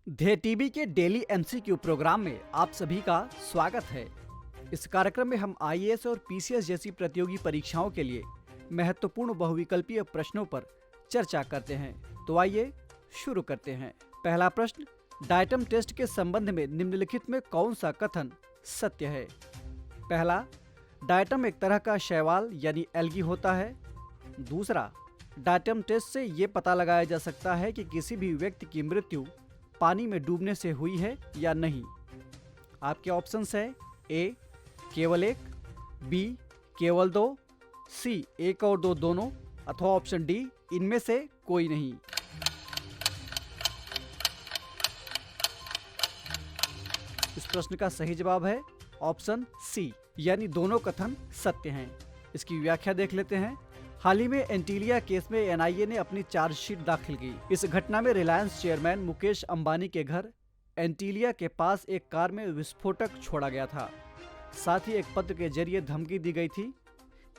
धे टीवी के daily MCQ programme में आप सभी का स्वागत है। इस कार्यक्रम में हम आईएएस और पीसीएस जैसी प्रतियोगी परीक्षाओं के लिए महत्वपूर्ण बहुविकल्पीय प्रश्नों पर चर्चा करते हैं। तो आइए शुरू करते हैं। पहला प्रश्न, डायटम टेस्ट के संबंध में निम्नलिखित में कौन सा कथन सत्य है? पहला, डायटम एक तरह का शैवाल यानी एल्गी होता है। दूसरा, डायटम टेस्ट से ये पता लगाया जा सकता है कि किसी भी व्यक्ति की मृत्यु पानी में डूबने से हुई है या नहीं। आपके ऑप्शंस है ए केवल एक, बी केवल दो, सी एक और दो दोनों, अथवा ऑप्शन डी इनमें से कोई नहीं। इस प्रश्न का सही जवाब है ऑप्शन सी, यानी दोनों कथन सत्य हैं। इसकी व्याख्या देख लेते हैं। हाल ही में एंटीलिया केस में एनआईए ने अपनी चार्जशीट दाखिल की। इस घटना में रिलायंस चेयरमैन मुकेश अंबानी के घर एंटीलिया के पास एक कार में विस्फोटक छोड़ा गया था। साथ ही एक पत्र के जरिए धमकी दी गई थी।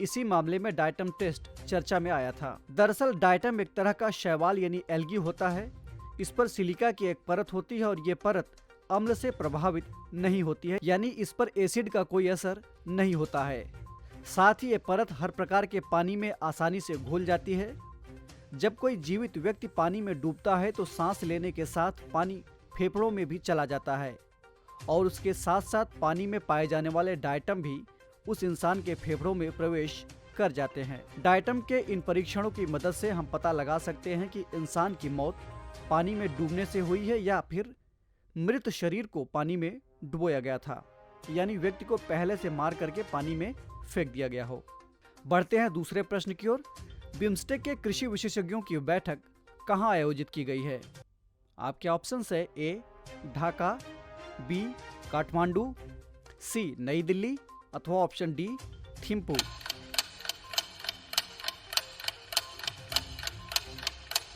इसी मामले में डायटम टेस्ट चर्चा में आया था। दरअसल डायटम एक तरह का शैवाल यानी एल्गी होता है। इस पर सिलिका की एक परत होती है और ये परत अम्ल से प्रभावित नहीं होती है, यानी इस पर एसिड का कोई असर नहीं होता है। साथ ही ये परत हर प्रकार के पानी में आसानी से घुल जाती है। जब कोई जीवित व्यक्ति पानी में डूबता है तो सांस लेने के साथ पानी फेफड़ों में भी चला जाता है और उसके साथ साथ पानी में पाए जाने वाले डायटम भी उस इंसान के फेफड़ों में प्रवेश कर जाते हैं। डायटम के इन परीक्षणों की मदद से हम पता लगा सकते हैं कि इंसान की मौत पानी में डूबने से हुई है या फिर मृत शरीर को पानी में डुबोया गया था, यानी व्यक्ति को पहले से मार करके पानी में फेंक दिया गया हो। बढ़ते हैं दूसरे प्रश्न की ओर। बिम्स्टेक के कृषि विशेषज्ञों की बैठक कहां आयोजित की गई है? आपके ऑप्शन है ए ढाका, बी काठमांडू, सी नई दिल्ली, अथवा ऑप्शन डी थिम्पू।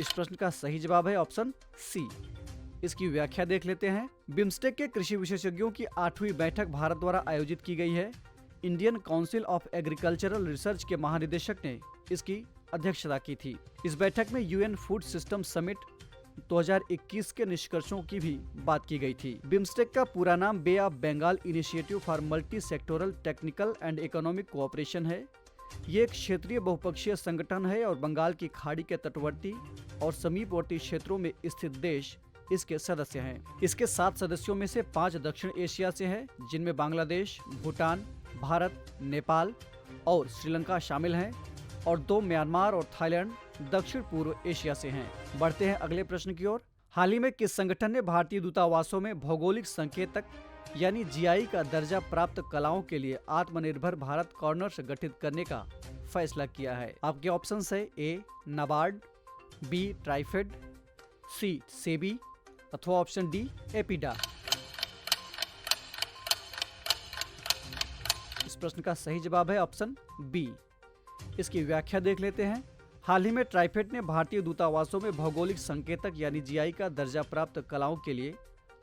इस प्रश्न का सही जवाब है ऑप्शन सी। इसकी व्याख्या देख लेते हैं। बिम्स्टेक के कृषि विशेषज्ञों की 8वीं बैठक भारत द्वारा आयोजित की गई है। Indian council of agricultural research के महानिदेशक ने इसकी अध्यक्षता की थी। इस बैठक में यूएन फूड सिस्टम समिट 2021 के निष्कर्षों की भी बात की गई थी। बिम्स्टेक का पूरा नाम bay of Bengal initiative for multi sectoral technical and economic cooperation है। ये एक क्षेत्रीय बहुपक्षीय संगठन है और बंगाल की खाड़ी के तटवर्ती और समीपवर्ती क्षेत्रों में स्थित देश इसके सदस्य हैं। इसके 7 सदस्यों में से 5 दक्षिण एशिया से हैं, जिनमें बांग्लादेश, भूटान, भारत, नेपाल और श्रीलंका शामिल हैं और 2 म्यांमार और थाईलैंड दक्षिण पूर्व एशिया से हैं। बढ़ते हैं अगले प्रश्न की ओर। हाल ही में किस संगठन ने भारतीय दूतावासों में भौगोलिक संकेतक यानी जीआई का दर्जा प्राप्त कलाओं के लिए आत्मनिर्भर भारत कॉर्नर्स गठित करने का फैसला किया है? आपके ऑप्शंस है ए नाबार्ड, बी ट्राइफेड, सी सेबी, अथवा ऑप्शन डी एपिडा। इस प्रश्न का सही जवाब है ऑप्शन बी। इसकी व्याख्या देख लेते हैं। हाल ही में ट्राइफेड ने भारतीय दूतावासों में भौगोलिक संकेतक यानी जीआई का दर्जा प्राप्त कलाओं के लिए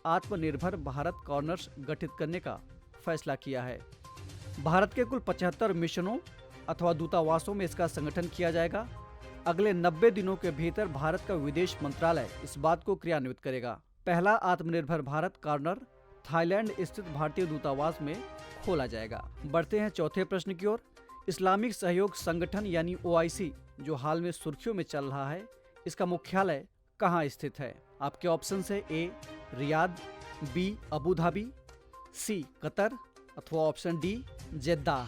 आत्मनिर्भर भारत कॉर्नर्स गठित करने का फैसला किया है। भारत के कुल 75 मिशनों अथवा दूतावासों में इसका संगठन किया जाएगा। अगले 90 दिनों के भीतर भारत का विदेश मंत्रालय इस बात को क्रियान्वित करेगा। पहला आत्मनिर्भर भारत कॉर्नर थाईलैंड स्थित भारतीय दूतावास में खोला जाएगा। बढ़ते हैं चौथे प्रश्न की ओर। इस्लामिक सहयोग संगठन यानी ओआईसी जो हाल में सुर्खियों में चल रहा है, इसका मुख्यालय कहाँ स्थित है? आपके ऑप्शन है ए रियाद, बी अबू धाबी, सी कतर, अथवा ऑप्शन डी जेद्दाह।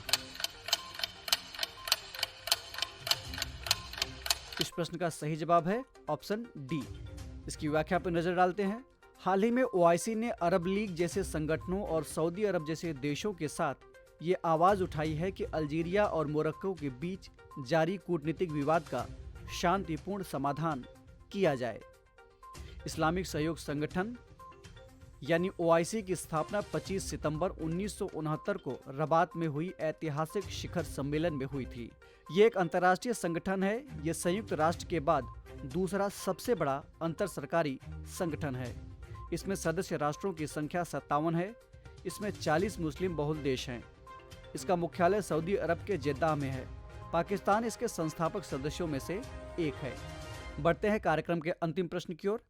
इस प्रश्न का सही जवाब है ऑप्शन डी। इसकी व्याख्या पर नजर डालते हैं। हाल ही में ओआईसी ने अरब लीग जैसे संगठनों और सऊदी अरब जैसे देशों के साथ ये आवाज उठाई है कि अल्जीरिया और मोरक्को के बीच जारी कूटनीतिक विवाद का शांतिपूर्ण समाधान किया जाए। इस्लामिक सहयोग संगठन यानी ओआईसी की स्थापना 25 सितंबर 1969 को रबात में हुई ऐतिहासिक शिखर सम्मेलन में हुई थी। ये एक अंतर्राष्ट्रीय संगठन है। ये संयुक्त राष्ट्र के बाद दूसरा सबसे बड़ा अंतर सरकारी संगठन है। इसमें सदस्य राष्ट्रों की संख्या 57 है। इसमें 40 मुस्लिम बहुल देश हैं। इसका मुख्यालय सऊदी अरब के जेद्दाह में है। पाकिस्तान इसके संस्थापक सदस्यों में से एक है। बढ़ते हैं कार्यक्रम के अंतिम प्रश्न की ओर।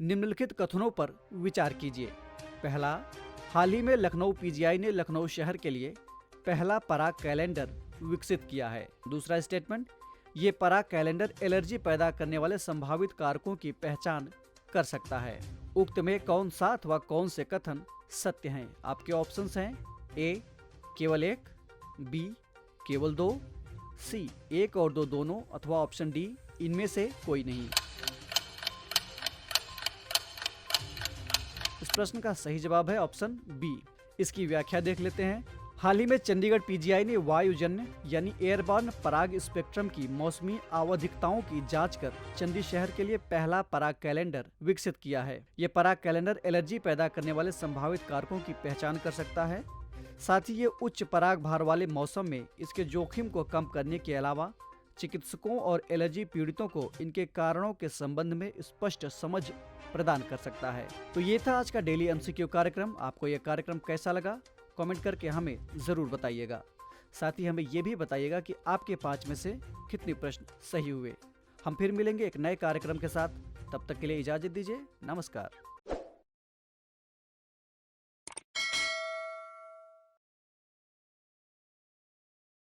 निम्नलिखित कथनों पर विचार कीजिए। पहला, हाल ही में लखनऊ पीजीआई ने लखनऊ शहर के लिए पहला पराग कैलेंडर विकसित किया है। दूसरा स्टेटमेंट, ये पराग कैलेंडर एलर्जी पैदा करने वाले संभावित कारकों की पहचान कर सकता है। उक्त में कौन सा अथवा कौन से कथन सत्य हैं? आपके ऑप्शंस हैं ए केवल एक, बी केवल दो, सी एक और दो दोनों, अथवा ऑप्शन डी इनमें से कोई नहीं। इस प्रश्न का सही जवाब है ऑप्शन बी। इसकी व्याख्या देख लेते हैं। हाल ही में चंडीगढ़ पीजीआई ने वायुजन्य यानी एयरबॉर्न पराग स्पेक्ट्रम की मौसमी आवधिकताओं की जांच कर चंडी शहर के लिए पहला पराग कैलेंडर विकसित किया है। ये पराग कैलेंडर एलर्जी पैदा करने वाले संभावित कारकों की पहचान कर सकता है। साथ ही ये उच्च पराग भार वाले मौसम में इसके जोखिम को कम करने के अलावा चिकित्सकों और एलर्जी पीड़ितों को इनके कारणों के संबंध में स्पष्ट समझ प्रदान कर सकता है। तो ये था आज का डेली एमसीक्यू कार्यक्रम। आपको यह कार्यक्रम कैसा लगा कमेंट करके हमें जरूर बताइएगा। साथ ही हमें ये भी बताइएगा कि आपके 5 में से कितने प्रश्न सही हुए। हम फिर मिलेंगे एक नए कार्यक्रम के साथ। तब तक के लिए इजाजत दीजिए। नमस्कार।